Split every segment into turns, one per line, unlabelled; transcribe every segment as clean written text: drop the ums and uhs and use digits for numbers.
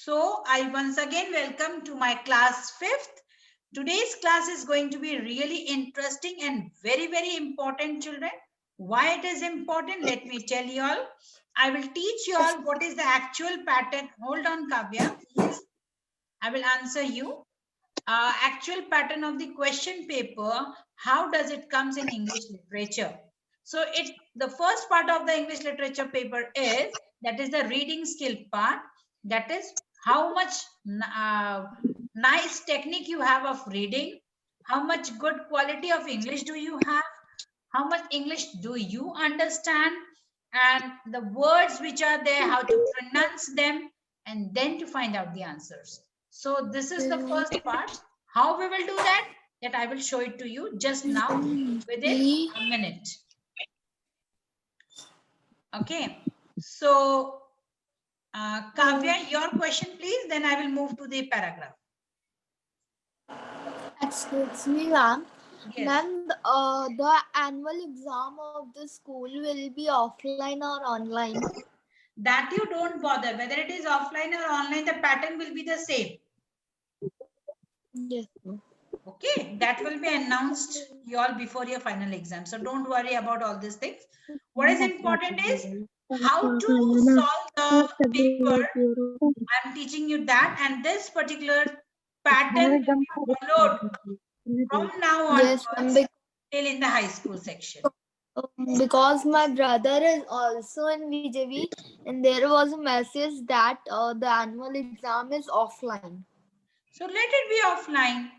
So I once again welcome to my class 5th. Today's class is going to be really interesting and very, very important, children. Why it is important? Let me tell you all. I will teach you all what is the actual pattern. Hold on, Kavya, please. I will answer you. Actual pattern of the question paper. How does it comes in English literature? So the first part of the English literature paper is that is the reading skill part. That is how much nice technique you have of reading, how much good quality of English do you have, how much English do you understand, and the words which are there, how to pronounce them, and then to find out the answers. So this is the first part. How we will do that? That I will show it to you just now within a minute. Okay. So Kavya, your question please, then I will move to the paragraph.
Excuse me, ma'am.
Yes.
Ma'am, the annual exam of the school will be offline or online?
That you don't bother. Whether it is offline or online, the pattern will be the same.
Yes.
Okay, that will be announced you all before your final exam. So don't worry about all these things. What is important is how to solve the paper. I'm teaching you that, and this particular pattern will be followed from now
Yes,
onwards
ma'am.
till in the high school section.
Because my brother is also in VJV, and there was a message that the annual exam is offline.
So let it be offline.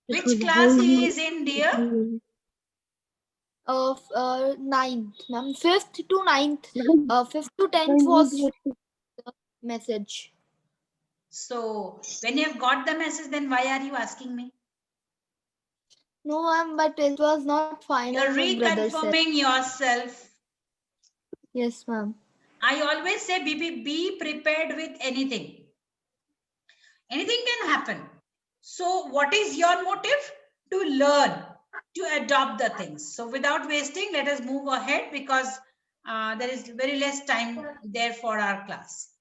Which class he is in, dear?
Of 9th, ma'am. 5th to 9th. 5th to 10th was the message.
So when you have got the message, then why are you asking me?
No, ma'am, but it was not final.
You're
My brother said.
reconfirming yourself.
Yes, ma'am.
I always say be prepared with anything. Anything can happen. So what is your motive? To learn, to adopt the things. So without wasting, let us move ahead because there is very less time there for our class.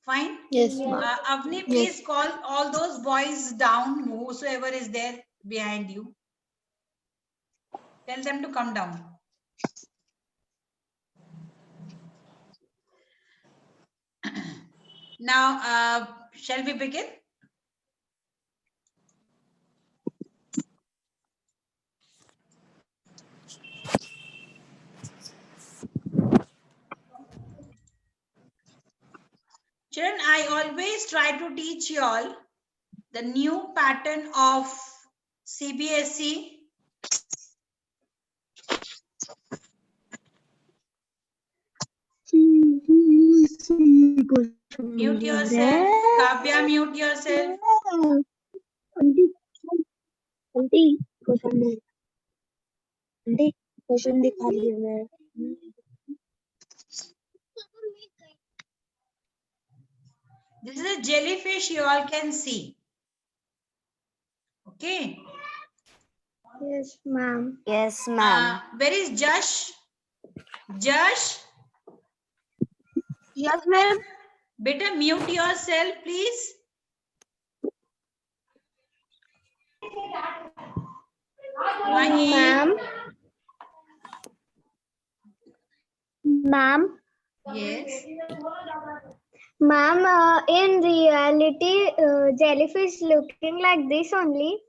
Fine?
Yes, ma'am.
Avni, please call all those boys down, whosoever is there behind you. Tell them to come down. Now, shall we begin? Children, I always try to teach you all the new pattern of CBSE. Mute yourself. Kavya, mute yourself.
Question दिखा दिया मैं.
This is a jellyfish you all can see. Okay.
Yes, ma'am. Yes, ma'am.
Where is Josh? Josh?
Yes, ma'am.
Better mute yourself, please.
Ma'am. Ma'am.
Yes.
Ma'am, in reality, jellyfish looking like this only.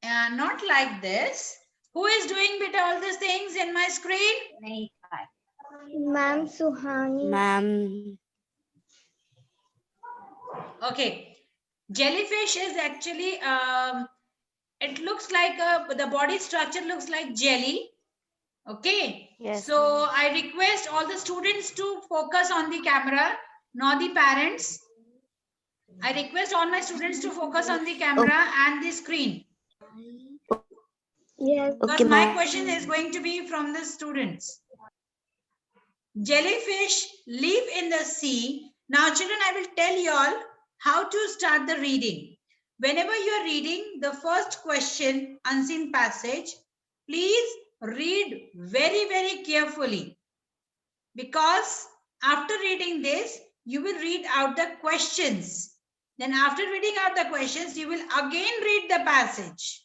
Not like this. Who is doing beta all these things in my screen?
Ma'am, Suhani. Ma'am.
Okay. Jellyfish is actually, it looks like, the body structure looks like jelly. Okay.
Yes.
So I request all the students to focus on the camera, not the parents. I request all my students to focus on the camera and the screen.
Yes.
Because my question is going to be from the students. Jellyfish live in the sea. Now, children, I will tell you all how to start the reading. Whenever you are reading the first question, unseen passage, please read very, very carefully. Because after reading this, you will read out the questions. Then after reading out the questions, you will again read the passage.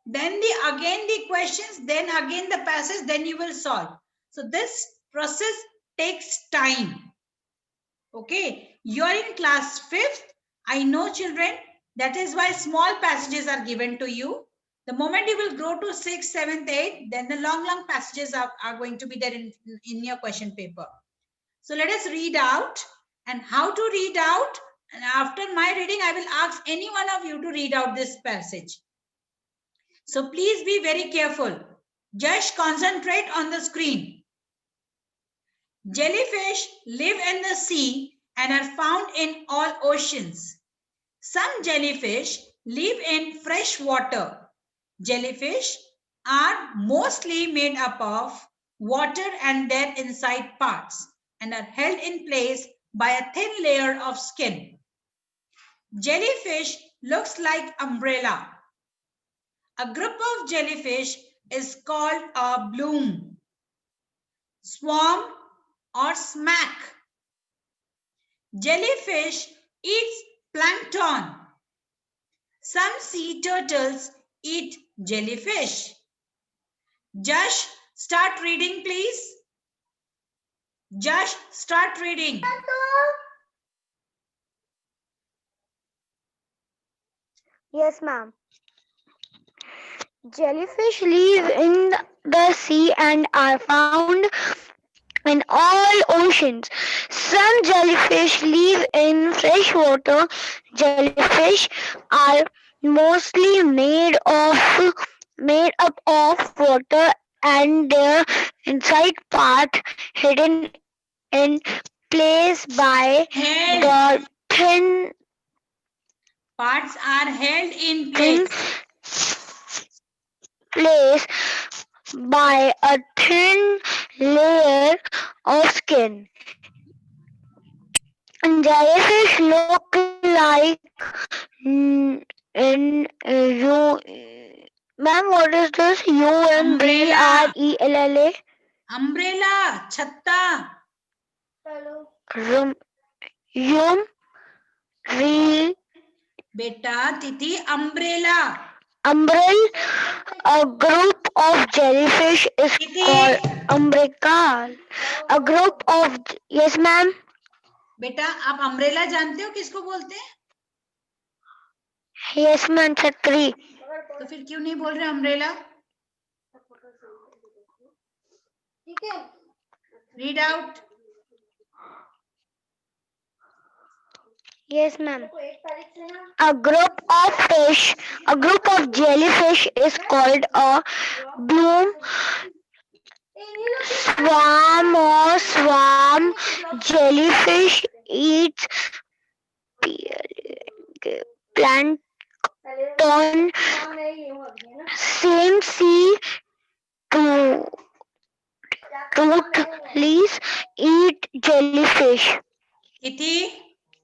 Then again the questions, then again the passage, then you will solve. So this process takes time. Okay, you are in class 5th. I know, children, that is why small passages are given to you. The moment you will grow to 6th, 7th, 8th, then the long passages are going to be there in your question paper. So let us read out, and how to read out. And after my reading, I will ask any one of you to read out this passage. So please be very careful. Just concentrate on the screen. Jellyfish live in the sea and are found in all oceans. Some jellyfish live in fresh water. Jellyfish are mostly made up of water and their inside parts and are held in place by a thin layer of skin. Jellyfish looks like umbrella. A group of jellyfish is called a bloom, swarm, or smack. Jellyfish eats plankton. Some sea turtles eat jellyfish. Josh, start reading, please. Josh, start reading.
Yes, ma'am. Jellyfish live in the sea and are found in all oceans. Some jellyfish live in freshwater. Jellyfish are mostly made up of water and their inside part hidden in place by the thin
Parts are held in place.
by a thin layer of skin. Jellyfish look like you. Ma'am, what is this? UMBRELLA?
Umbrella, chatta.
Yum.
Beta, Tithi, umbrella.
Umbrella. A group of jellyfish is called umbrella. A group of yes, ma'am.
बेटा आप umbrella जानते हो किसको बोलते हैं?
Yes, ma'am. छतरी.
तो फिर क्यों नहीं बोल रहे umbrella? Read out.
Yes, ma'am. A group of jellyfish is called a bloom, swarm. Jellyfish eats plankton. Same sea turtles eat jellyfish.
Tithi,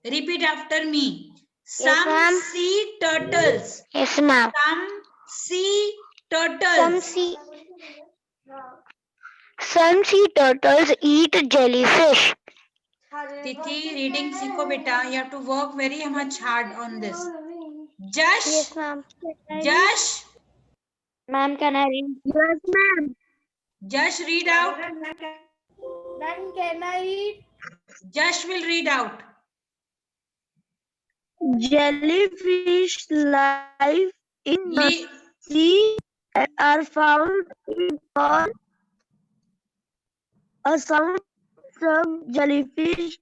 repeat after me.
Yes, ma'am.
Some sea turtles.
Yes, ma'am.
Some sea turtles.
Some sea turtles eat jellyfish.
Tithi, reading सीखो बेटा. You have to work very much hard on this. Josh.
Yes, ma'am.
Josh.
Ma'am, can I read? Yes, ma'am.
Josh, read out.
Ma'am, can I read?
Josh will read out.
Jellyfish live in the sea and are found in all. Some jellyfish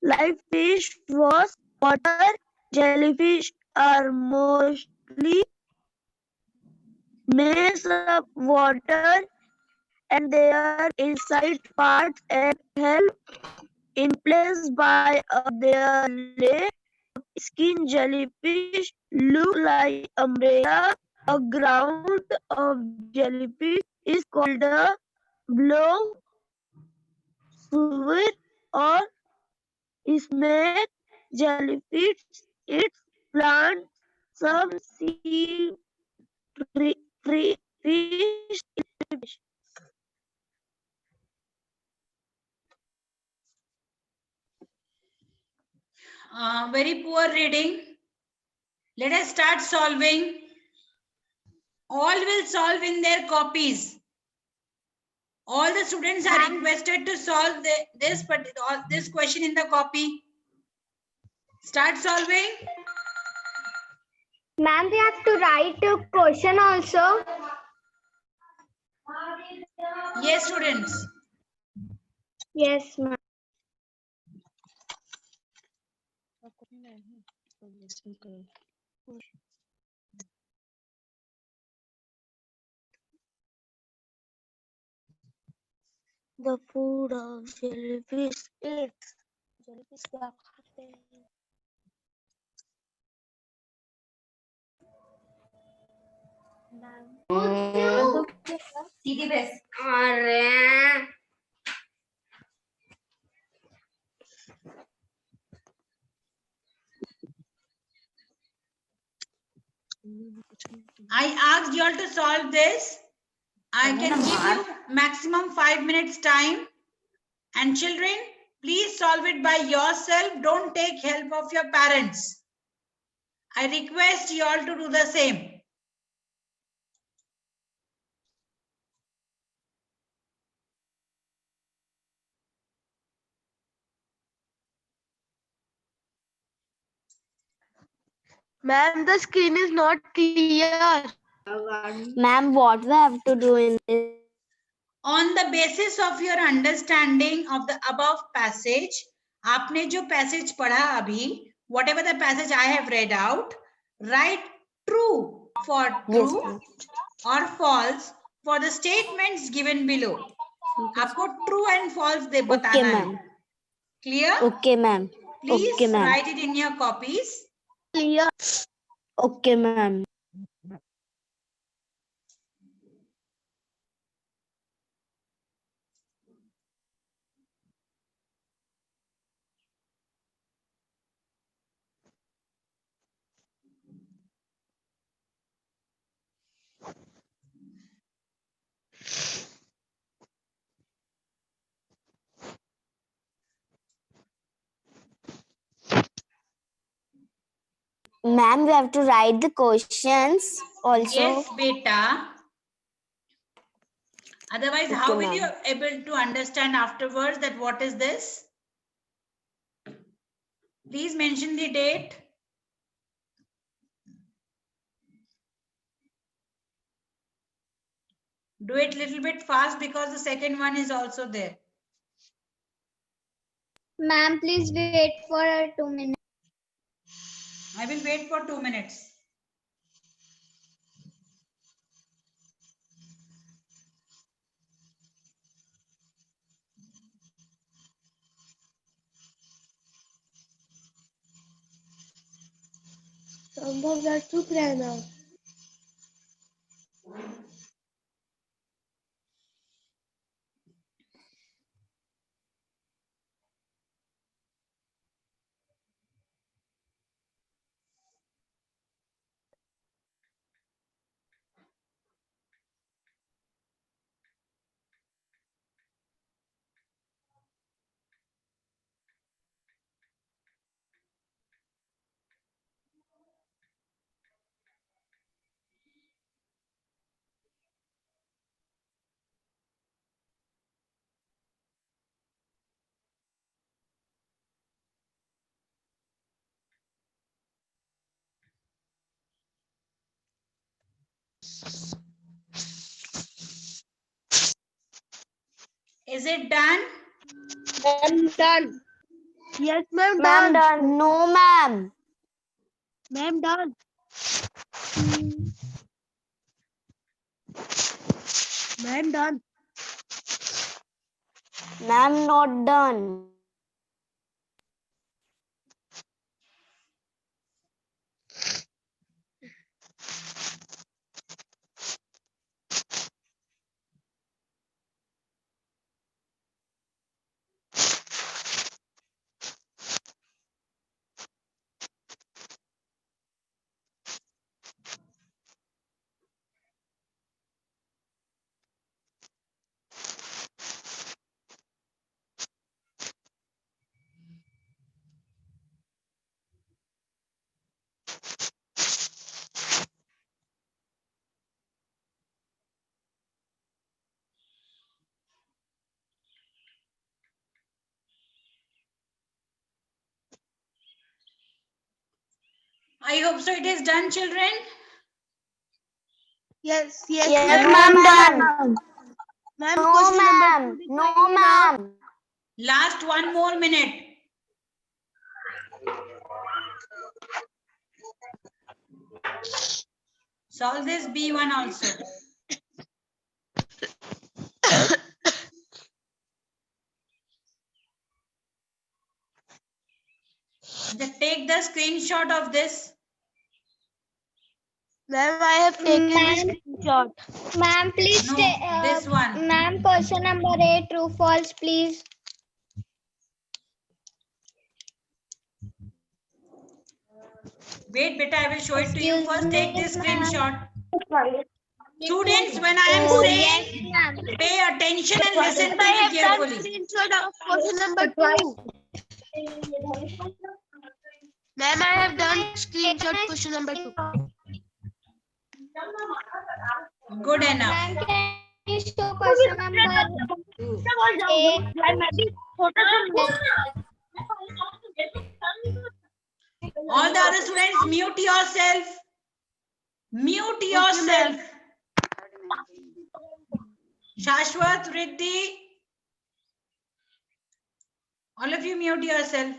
live fish was water. Jellyfish are mostly made of water and their inside parts are held in place by their layer of skin. Jellyfish look like umbrella. A ground of jellyfish is called a blow, sweat, or snake. Jellyfish eats plants. Some sea fish.
Very poor reading. Let us start solving. All will solve in their copies. All the students are requested to solve this question in the copy. Start solving.
Ma'am, we have to write a question also.
Yes, students.
Yes, ma'am. The food of jellyfish is jellyfish क्या खाते हैं? अरे
I asked you all to solve this. I can give you maximum 5 minutes time. And children, please solve it by yourself. Don't take help of your parents. I request you all to do the same.
Ma'am, the screen is not clear.
Ma'am, what we have to do in this?
On the basis of your understanding of the above passage, आपने जो passage पढ़ा अभी, whatever the passage I have read out, write true for true or false for the statements given below. आपको true and false दे बताना है. Clear?
Okay, ma'am.
Please
Okay, ma'am.
write it in your copies.
Clear.
Okay, ma'am. Ma'am, we have to write the questions also.
Yes, beta. Otherwise,
Okay,
how will you
ma'am.
able to understand afterwards that what is this? Please mention the date. Do it little bit fast because the second one is also there.
Ma'am, please wait for 2 minutes.
I will wait for 2 minutes.
संभव यार चुप रहना.
Is it done?
Ma'am, done. Yes, ma'am,
Ma'am,
done.
done. No, ma'am.
Ma'am, done. Ma'am, done.
Ma'am, not done.
I hope so. It is done, children.
Yes,
ma'am.
ma'am. Ma'am,
No,
question number
ma'am.
2
No,
दिखाइए now.
ma'am.
Last 1 more minute. Solve this B1 also. Just take the screenshot of this.
Ma'am, I have taken the screenshot.
Ma'am, please
No, this one.
ma'am, question number 8, true, false, please.
Wait, beta, I will show it to you.
Excuse
First, take
me,
this
ma'am.
screenshot. Students, when I am
Oh,
saying,
yes, ma'am.
pay attention and listen to
I
me
have done
carefully.
screenshot of question number 2. Ma'am, I have done screenshot question number 2.
Good enough.
Ma'am, can you show question number 8?
All the other students, mute yourself. Mute yourself. Shashwat, Riddhi. All of you mute yourself.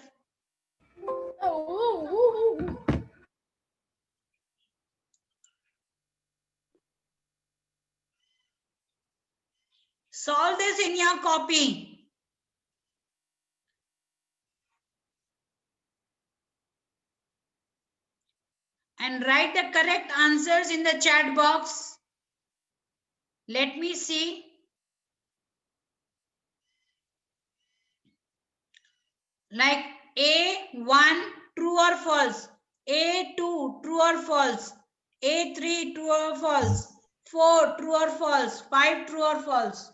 Solve this in your copy. And write the correct answers in the chat box. Let me see. Like A1, true or false. A2, true or false. A3, true or false. 4, true or false. 5, true or false.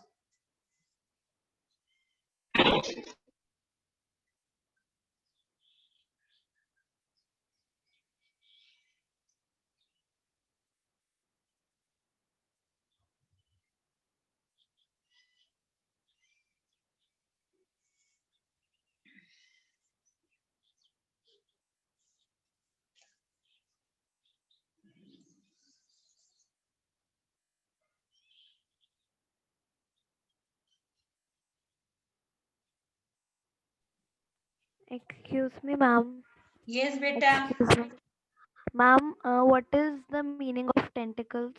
Excuse me, ma'am.
Yes, beta.
Excuse me. Ma'am, what is the meaning of tentacles?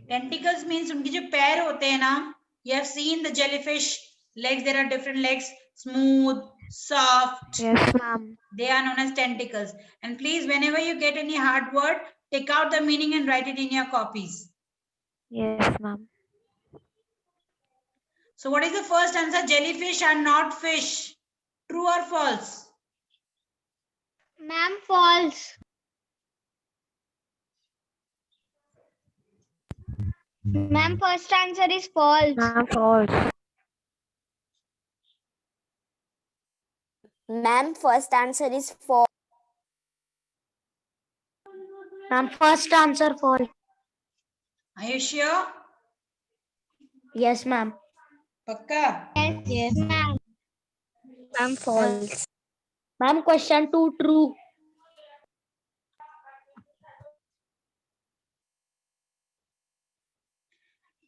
Tentacles means उनके जो पैर होते हैं ना. You have seen the jellyfish legs. There are different legs. Smooth, soft.
Yes, ma'am.
They are known as tentacles. And please, whenever you get any hard word, take out the meaning and write it in your copies.
Yes, ma'am.
So what is the first answer? Jellyfish are not fish. True or false?
Ma'am, false. Ma'am, first answer is false.
Ma'am, false.
Ma'am, first answer is false.
Ma'am, first answer false.
Are you sure?
Yes, ma'am.
Pakka?
Yes, ma'am.
Ma'am, false. Ma'am, question 2 true.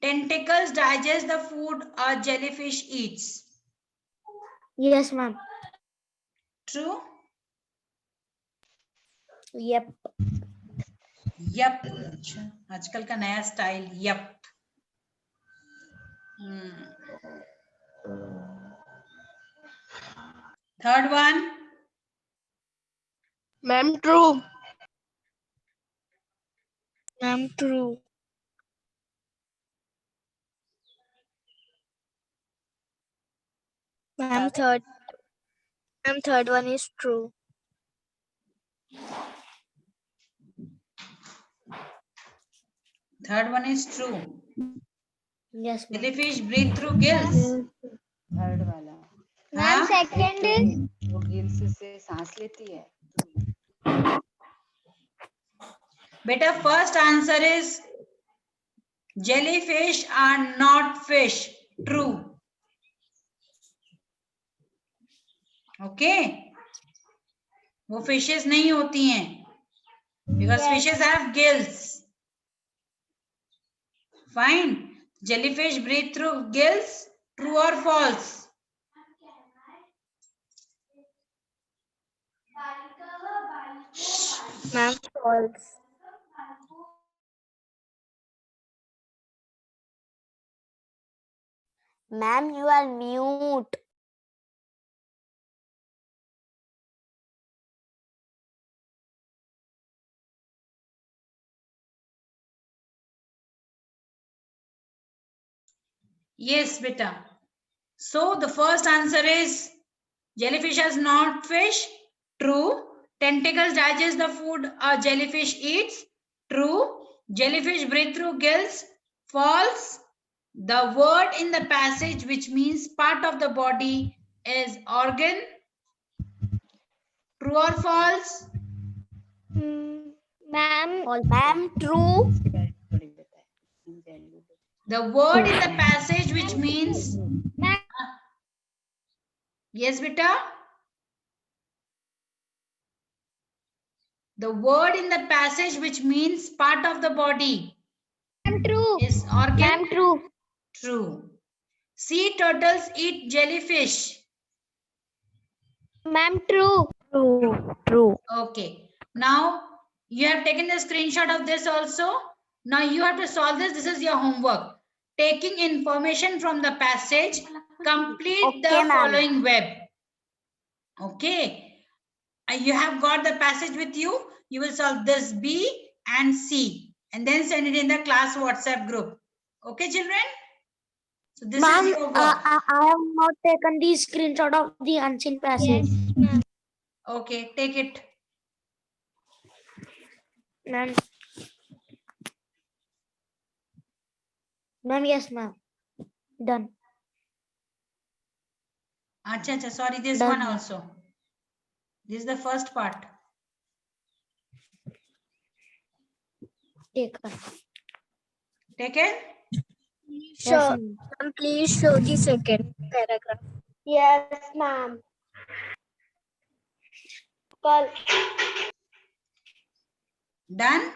Tentacles digest the food a jellyfish eats.
Yes, ma'am.
True?
Yep.
Yup. आजकल का नया style yup. Third one.
Ma'am, true.
Ma'am, true. Ma'am, third one is true.
Third one is true.
Yes, ma'am.
Jellyfish breathe through gills.
Third वाला
Ma'am, second is
वो gills से सांस लेती है.
Beta, first answer is jellyfish are not fish. True. Okay. वो fishes नहीं होती हैं, because fishes have gills. Fine. Jellyfish breathe through gills. True or false?
Ma'am, false.
Ma'am, you are mute.
Yes, beta. So the first answer is jellyfish has not fish. True. Tentacles digest the food a jellyfish eats. True. Jellyfish breathe through gills. False. The word in the passage which means part of the body is organ. True or false?
Ma'am,
Ma'am, true.
थोड़ी बताए jelly
The word in the passage which means yes, beta. The word in the passage which means part of the body
true.
is organ.
Ma'am, true.
True. Sea turtles eat jellyfish.
Ma'am, true.
True. True.
Okay. Now you have taken the screenshot of this also. Now you have to solve this. This is your homework. Taking information from the passage, complete the
Okay, ma'am.
following web. Okay. You have got the passage with you. You will solve this B and C and then send it in the class WhatsApp group. Okay, children? So this is your work.
I have not taken the screenshot of the unseen passage.
Okay, take it.
Ma'am. Ma'am, yes, ma'am. Done.
Acha, sorry, this
Done,
one
ma'am.
also. This is the first part.
Taken.
Taken?
Sure. Ma'am, please show the second paragraph. Yes, ma'am.
Done?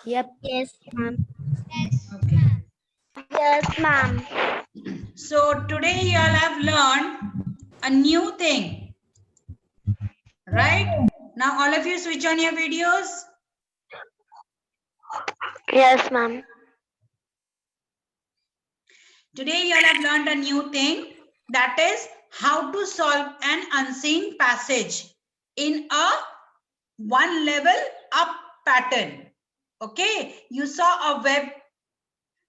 Yep. Yes, ma'am.
Okay.
Yes, ma'am.
So today you all have learned a new thing. Right? Now all of you switch on your videos.
Yes, ma'am.
Today you all have learned a new thing, that is how to solve an unseen passage in a one level up pattern. Okay, you saw a web,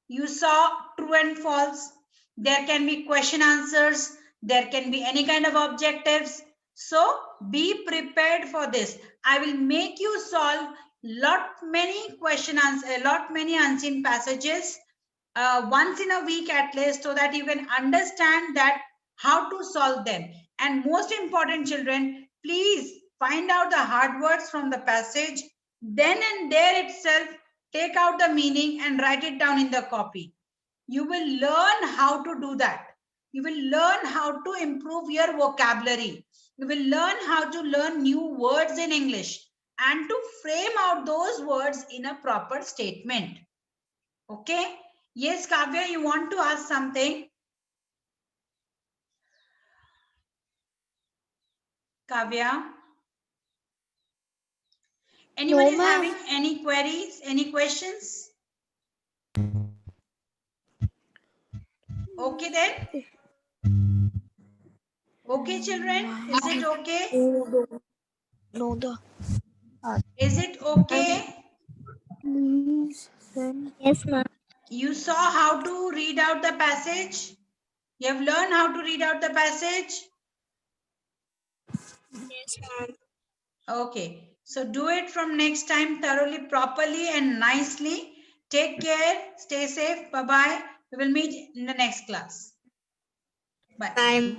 you saw true and false, there can be question answers, there can be any kind of objectives. So be prepared for this. I will make you solve many unseen passages once in a week at least, so that you can understand that how to solve them. And most important, children, please find out the hard words from the passage, then and there itself take out the meaning and write it down in the copy. You will learn how to do that. You will learn how to improve your vocabulary. You will learn how to learn new words in English and to frame out those words in a proper statement. Okay? Yes, Kavya, you want to ask something? Kavya? Anyone is having any queries, any questions? Okay then? Okay, children? Is it okay?
No,
Is it okay?
please send.
Yes, ma'am.
You saw how to read out the passage? You have learned how to read out the passage?
Yes, ma'am.
Okay. So do it from next time thoroughly, properly and nicely. Take care. Stay safe. Bye-bye. We will meet in the next class. Bye.
Bye.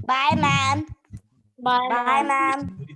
Bye, ma'am.
Bye,
Bye, ma'am.